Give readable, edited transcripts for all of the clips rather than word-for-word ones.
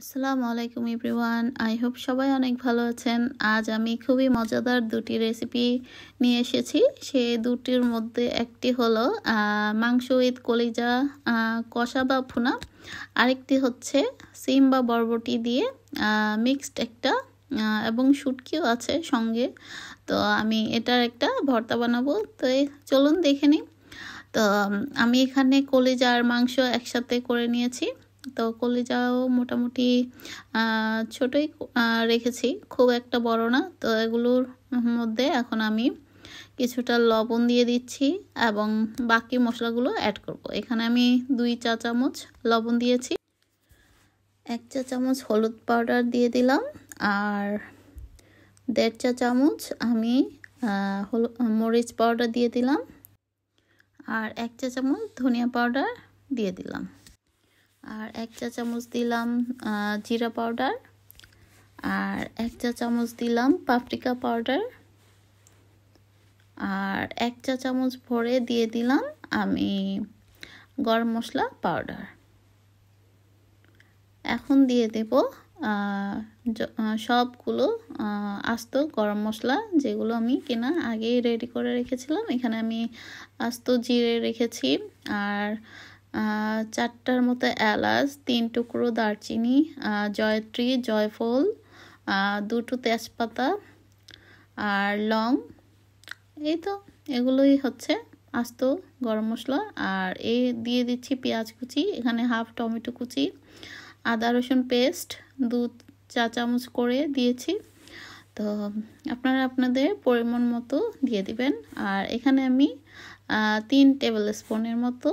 আসসালামু আলাইকুম everyone. I hope সবাই অনেক ভালো আছেন। আজ আমি খুবই মজাদার দুটি রেসিপি নিয়ে এসেছি। সে দুটির মধ্যে একটি হলো মাংস উইথ কলিজা কষা বা ভুনা, আরেকটি হচ্ছে সিম বা বরবটি দিয়ে মিক্সড একটা এবং শুটকিও আছে সঙ্গে। তো আমি এটার একটা ভর্তা বানাবো। তো চলুন দেখে নিই। তো আমি এখানে কলিজা আর মাংস একসাথে করে নিয়েছি। তো কলিজাও মোটামুটি ছোটই রেখেছি, খুব একটা বড় না। তো এগুলোর মধ্যে এখন আমি কিছুটা লবণ দিয়ে দিচ্ছি এবং বাকি মশলাগুলো অ্যাড করব। এখানে আমি 2 চা চামচ লবণ দিয়েছি, 1 চা চামচ হলুদ পাউডার দিয়ে দিলাম, আর 1.5 চা চামচ আমি মরিচ পাউডার দিয়ে দিলাম, আর 1 চা চামচ ধনিয়া পাউডার দিয়ে দিলাম, আর 1 চা চামচ দিলাম জিরা পাউডার, আর 1 চা চামচ দিলাম পাপরিকা পাউডার, আর 1 চা চামচ ভরে দিয়ে দিলাম আমি গরম মশলা পাউডার। এখন দিয়ে দেব সবগুলো আস্ত গরম মশলা, যেগুলো আমি কেনা আগেই রেডি করে রেখেছিলাম। এখানে আমি আস্ত জিরে রেখেছি, আর 4টার মতো এলাচ, 3 টুকরো দারচিনি, জয়ত্রী, জয়ফল, 2টো তেজপাতা আর লং। এই তো এগুলোই হচ্ছে আস্ত গরম মশলা। আর এই দিয়ে দিচ্ছি পেঁয়াজ কুচি, এখানে হাফ টমেটো কুচি, আদা রসুন পেস্ট 2 চা চামচ করে দিয়েছি। তো আপনারা আপনাদের পরিমাণ মতো দিয়ে দিবেন। আর এখানে আমি 3 টেবিল স্পুনের মতো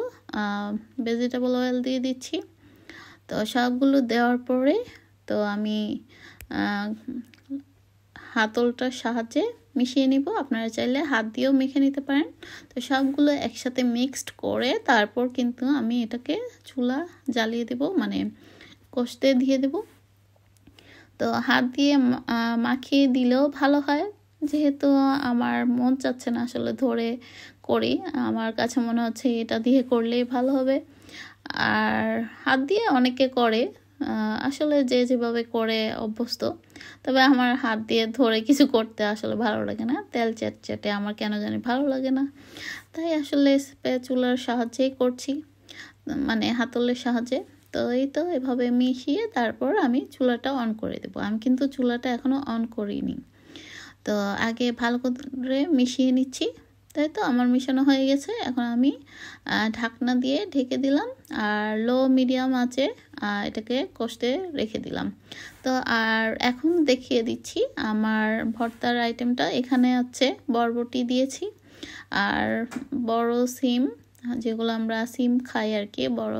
ভেজিটেবল অয়েল দিয়ে দিচ্ছি। তো সবগুলো দেওয়ার পরে তো আমি হাতলটার সাহায্যে মিশিয়ে নিব। আপনারা চাইলে হাত দিয়েও মেখে নিতে পারেন। তো সবগুলো একসাথে মিক্সড করে তারপর কিন্তু আমি এটাকে চুলা জ্বালিয়ে দেব, মানে কষতে দিয়ে দেব। তো হাত দিয়ে মাখিয়ে দিলেও ভালো হয়, যেহেতু আমার মন চাচ্ছে না আসলে ধরে করি, আমার কাছে মনে হচ্ছে এটা দিয়ে করলেই ভালো হবে। আর হাত দিয়ে অনেকে করে, আসলে যে যেভাবে করে অভ্যস্ত। তবে আমার হাত দিয়ে ধরে কিছু করতে আসলে ভালো লাগে না, তেল চেটচেটে আমার কেন জানি ভালো লাগে না। তাই আসলে স্প্যাচুলার সাহায্যেই করছি, মানে হাতলের সাহায্যে। তো এই তো এভাবে মিশিয়ে তারপর আমি চুলাটা অন করে দেবো। আমি কিন্তু চুলাটা এখনও অন করিনি। তো আগে ভালো করে মিশিয়ে নিচ্ছি। তাই তো আমার মিশানো হয়ে গেছে। এখন আমি ঢাকনা দিয়ে ঢেকে দিলাম, আর লো মিডিয়াম আঁচে এটাকে কষতে রেখে দিলাম। তো আর এখন দেখিয়ে দিচ্ছি আমার ভর্তার আইটেমটা। এখানে হচ্ছে বরবটি দিয়েছি, আর বড় সিম, যেগুলো আমরা সিম খাই আর কি বড়,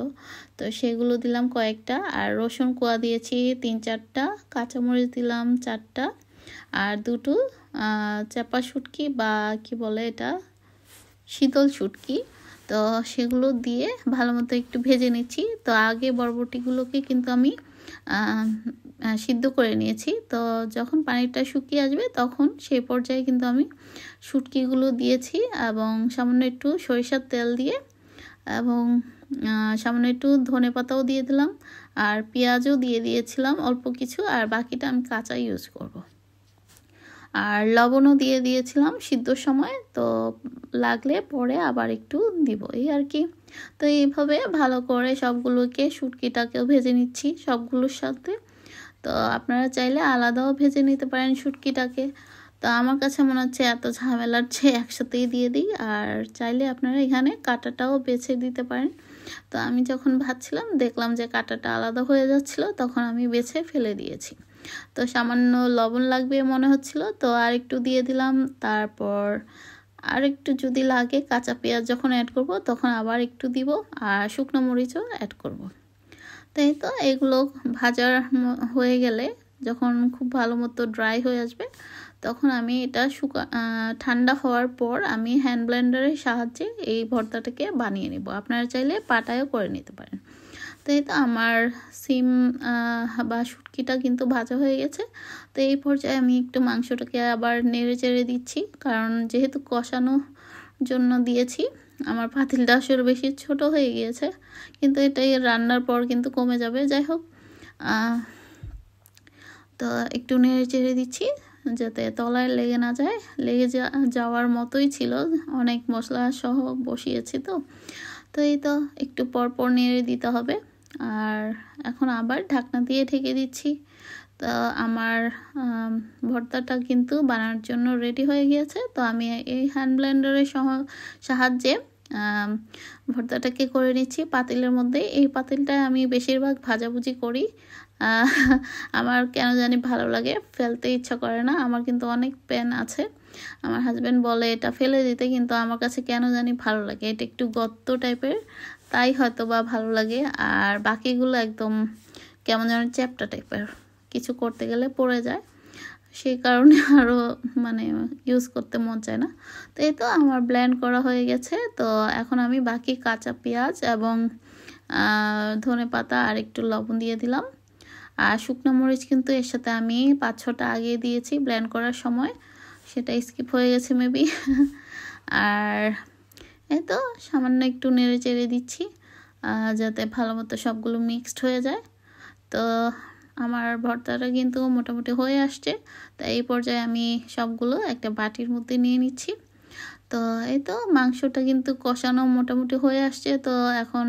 তো সেগুলো দিলাম কয়েকটা, আর রসুন কোয়া দিয়েছি 3-4টা, কাঁচামরিচ দিলাম 4টা, আর 2টো চাপা শুটকি বা কি বলে এটা, শীতল শুটকি। তো সেগুলো দিয়ে ভালো মতো একটু ভেজে নিচ্ছি। তো আগে বরবটিগুলোকে কিন্তু আমি সিদ্ধ করে নিয়েছি। তো যখন পানিটা শুকিয়ে আসবে তখন সেই পর্যায়ে কিন্তু আমি শুটকিগুলো দিয়েছি, এবং সামান্য একটু সরিষার তেল দিয়ে, এবং সামান্য একটু ধনেপাতাও দিয়ে দিলাম, আর পেঁয়াজও দিয়ে দিয়েছিলাম অল্প কিছু, আর বাকিটা আমি কাঁচা ইউজ করব। আর লবণও দিয়ে দিয়েছিলাম সিদ্ধর সময়, তো লাগলে পরে আবার একটু দিব, এই আর কি। তো এইভাবে ভালো করে সবগুলোকে, শুটকিটাকেও ভেজে নিচ্ছি সবগুলোর সাথে। তো আপনারা চাইলে আলাদাও ভেজে নিতে পারেন শুটকিটাকে। তো আমার কাছে মনে হচ্ছে এত ঝামেলার চেয়ে একসাথেই দিয়ে দিই। আর চাইলে আপনারা এখানে কাঁটাটাও বেছে দিতে পারেন। তো আমি যখন ভাজছিলাম দেখলাম যে কাঁটাটা আলাদা হয়ে যাচ্ছিল, তখন আমি বেছে ফেলে দিয়েছি। তো সামান্য লবণ লাগবে মনে হচ্ছিল, তো আর একটু দিয়ে দিলাম। তারপর আর একটু যদি লাগে, কাঁচা পেঁয়াজ যখন অ্যাড করব তখন আবার একটু দিব, আর শুকনো মরিচও অ্যাড করব। তাই তো এগুলো ভাজা হয়ে গেলে, যখন খুব ভালো মতো ড্রাই হয়ে আসবে, তখন আমি এটা ঠান্ডা হওয়ার পর আমি হ্যান্ড ব্লেন্ডারের সাহায্যে এই ভর্তাটাকে বানিয়ে নেব। আপনারা চাইলে পাটায়ও করে নিতে পারেন। তো এই তো আমার সিম বা শুটকিটা কিন্তু ভাজা হয়ে গেছে। তো এই পর্যায়ে আমি একটু মাংসটাকে আবার নেড়ে চেড়ে দিচ্ছি, কারণ যেহেতু কষানোর জন্য দিয়েছি, আমার পাতিলটা আসলে বেশি ছোট হয়ে গিয়েছে, কিন্তু এটাই রান্নার পর কিন্তু কমে যাবে। যাই হোক, তো একটু নেড়ে চেড়ে দিচ্ছি যাতে তলায় লেগে না যায়। লেগে যাওয়ার মতোই ছিল, অনেক মশলা সহ বসিয়েছি তো। তো এই তো একটু পরপর নেড়ে দিতে হবে। আর এখন আবার ঢাকনা দিয়ে ঢেকে দিচ্ছি। তো আমার ভর্তাটা কিন্তু বানানোর জন্য রেডি হয়ে গিয়েছে। তো আমি এই হ্যান্ড ব্লেন্ডারের সাহায্যে ভর্তাটাকে করে নিচ্ছি পাতিলের মধ্যে। এই পাতিলটায় আমি বেশিরভাগ ভাজাভুজি করি। আমার কেন জানি ভালো লাগে, ফেলতে ইচ্ছা করে না। আমার কিন্তু অনেক প্যান আছে, আমার হাজব্যান্ড বলে এটা ফেলে দিতে, কিন্তু আমার কাছে কেন জানি ভালো লাগে। এটা একটু গর্ত টাইপের, তাই হয়তো বা ভালো লাগে। আর বাকিগুলো একদম কেমন যেন চ্যাপ্টা টাইপের, কিছু করতে গেলে পড়ে যায়, সেই কারণে আরও মানে ইউজ করতে মন চায় না। তো এই তো আমার ব্লেন্ড করা হয়ে গেছে। তো এখন আমি বাকি কাঁচা পেঁয়াজ এবং ধনেপাতা আর একটু লবণ দিয়ে দিলাম। আর শুকনো মরিচ কিন্তু এর সাথে আমি 5-6টা আগে দিয়েছি ব্লেন্ড করার সময়, সেটা স্কিপ হয়ে গেছে মেবি। আর এই তো সামান্য একটু নেড়ে চেড়ে দিচ্ছি যাতে ভালো মতো সবগুলো মিক্সড হয়ে যায়। তো আমার ভর্তাটা কিন্তু মোটামুটি হয়ে আসছে। তো এই পর্যায়ে আমি সবগুলো একটা বাটির মধ্যে নিয়ে নিচ্ছি। তো এই তো মাংসটা কিন্তু কষানো মোটামুটি হয়ে আসছে। তো এখন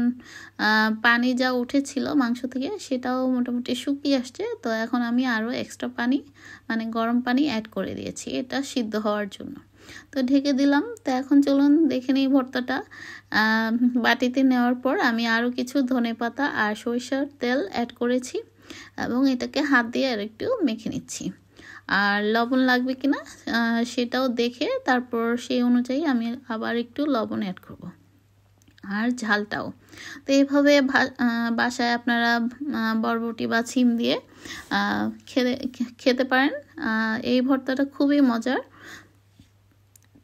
পানি যা উঠেছিল মাংস থেকে সেটাও মোটামুটি শুকিয়ে আসছে। তো এখন আমি আরও এক্সট্রা পানি মানে গরম পানি অ্যাড করে দিয়েছি এটা সিদ্ধ হওয়ার জন্য। তো ঢেকে দিলাম। তো এখন চলুন দেখে নিই ভর্তাটা। বাটিতে নেওয়ার পর আমি আরও কিছু ধনেপাতা আর সরিষার তেল অ্যাড করেছি এবং এটাকে হাত দিয়ে আর একটু মেখে নিচ্ছি। আর লবণ লাগবে কিনা সেটাও দেখে তারপর সেই অনুযায়ী আমি আবার একটু লবণ অ্যাড করব, আর ঝালটাও। তো এইভাবে বাসায় আপনারা বরবটি বা ছিম দিয়ে খেতে পারেন। এই ভর্তাটা খুবই মজার।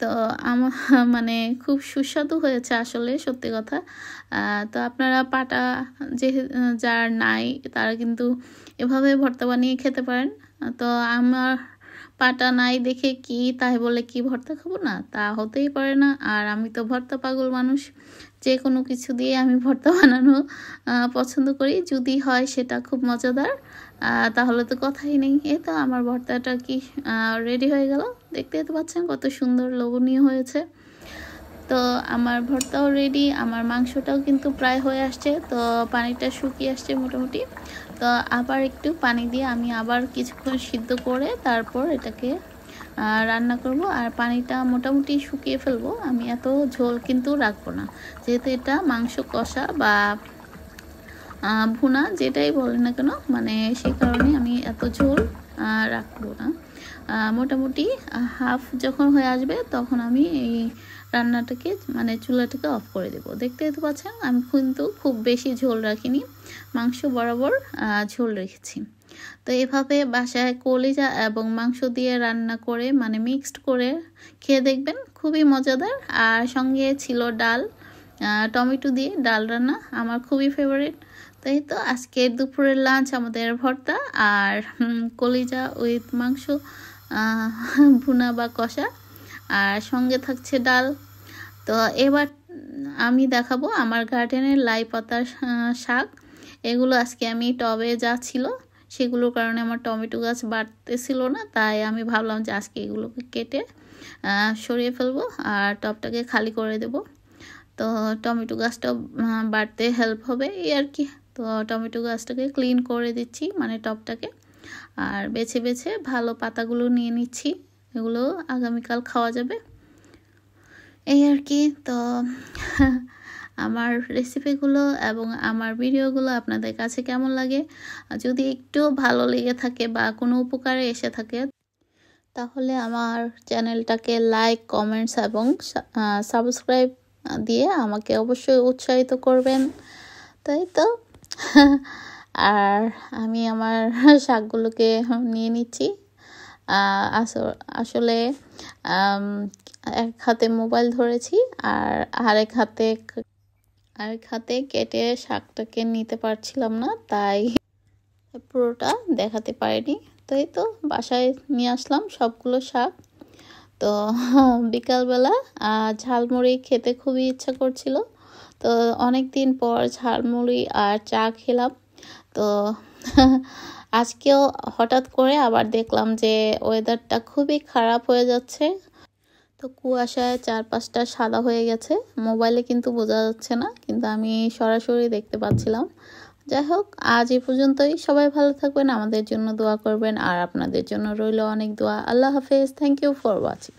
তো আমার মানে খুব সুস্বাদু হয়েছে আসলে, সত্যি কথা। তো আপনারা পাটা যে যার নাই তারা কিন্তু এভাবে ভর্তা বানিয়ে খেতে পারেন। তো আমার পাটা নাই দেখে কি তাই বলে কি ভর্তা খাবো না, তা হতেই পারে না। আর আমি তো ভর্তা পাগল মানুষ, যে কোনো কিছু দিয়ে আমি ভর্তা বানানো পছন্দ করি, যদি হয় সেটা খুব মজাদার, তাহলে তো কথাই নেই। এই তো আমার ভর্তাটা কি রেডি হয়ে গেল, দেখতে পাচ্ছেন কত সুন্দর লোভনীয় হয়েছে। তো আমার ভর্তাও রেডি, আমার মাংসটাও কিন্তু প্রায় হয়ে আসছে। তো পানিটা শুকিয়ে আসছে মোটামুটি। তো আবার একটু পানি দিয়ে আমি আবার কিছুক্ষণ সিদ্ধ করে তারপর এটাকে রান্না করব। আর পানিটা মোটামুটি শুকিয়ে ফেলবো, আমি এত ঝোল কিন্তু রাখবো না, যেহেতু এটা মাংস কষা বা ভুনা যেটাই বলেন না কেন, মানে সেই কারণে আমি এত ঝোল রাখবো না। মোটামুটি হাফ যখন হয়ে আসবে তখন আমি এই রান্নাটাকে মানে চুলাটাকে অফ করে দেব। দেখতে পাচ্ছেন আমি কিন্তু খুব বেশি ঝোল রাখিনি, মাংস বরাবর ঝোল রেখেছি। তো এভাবে বাসায় কলিজা এবং মাংস দিয়ে রান্না করে মানে মিক্সড করে খেয়ে দেখবেন, খুবই মজাদার। আর সঙ্গে ছিল ডাল, টমেটো দিয়ে ডাল রান্না, আমার খুবই ফেভারিট। তো এই তো আজকের দুপুরের লাঞ্চ আমাদের ভর্তা আর কলিজা উইথ মাংস ভুনা বা কষা, আর সঙ্গে থাকছে ডাল। তো এবার আমি দেখাবো আমার গার্ডেনের লাই পাতার শাক। এগুলো আজকে আমি টবে যা ছিল সেগুলোর কারণে আমার টমেটো গাছ বাড়তেছিল না, তাই আমি ভাবলাম যে আজকে এগুলোকে কেটে সরিয়ে ফেলবো আর টবটাকে খালি করে দেব। তো টমেটো গাছটা বাড়তে হেল্প হবে এই আর কি। তো টমেটো গাছটাকে ক্লিন করে দিচ্ছি মানে টবটাকে, আর বেছে বেছে ভালো পাতাগুলো নিয়ে নিচ্ছি, এগুলো আগামীকাল খাওয়া যাবে এই আর কি। তো আমার রেসিপিগুলো এবং আমার ভিডিওগুলো আপনাদের কাছে কেমন লাগে, যদি একটু ভালো লেগে থাকে বা কোনো উপকারে এসে থাকে তাহলে আমার চ্যানেলটাকে লাইক, কমেন্টস এবং সাবস্ক্রাইব দিয়ে আমাকে অবশ্যই উৎসাহিত করবেন। তাই তো আর আমি আমার শাকগুলোকে নিয়ে নিচ্ছি। আসলে এক হাতে মোবাইল ধরেছি আর আরেক হাতে কেটে শাকটাকে নিতে পারছিলাম না, তাই পুরোটা দেখাতে পারিনি। তো এই তো বাসায় নিয়ে আসলাম সবগুলো শাক। তো বিকালবেলা ঝালমুড়ি খেতে খুবই ইচ্ছা করছিল, তো অনেক দিন পর ঝালমুড়ি আর চা খেলাম। তো আজকেও হঠাৎ করে আবার দেখলাম যে ওয়েদারটা খুবই খারাপ হয়ে যাচ্ছে। তো কুয়াশায় চারপাশটা সাদা হয়ে গেছে, মোবাইলে কিন্তু বোঝা যাচ্ছে না, কিন্তু আমি সরাসরি দেখতে পাচ্ছিলাম। যাই হোক, আজ এই পর্যন্তই। সবাই ভালো থাকবেন, আমাদের জন্য দোয়া করবেন, আর আপনাদের জন্য রইল অনেক দোয়া। আল্লাহ হাফেজ। Thank you for watching.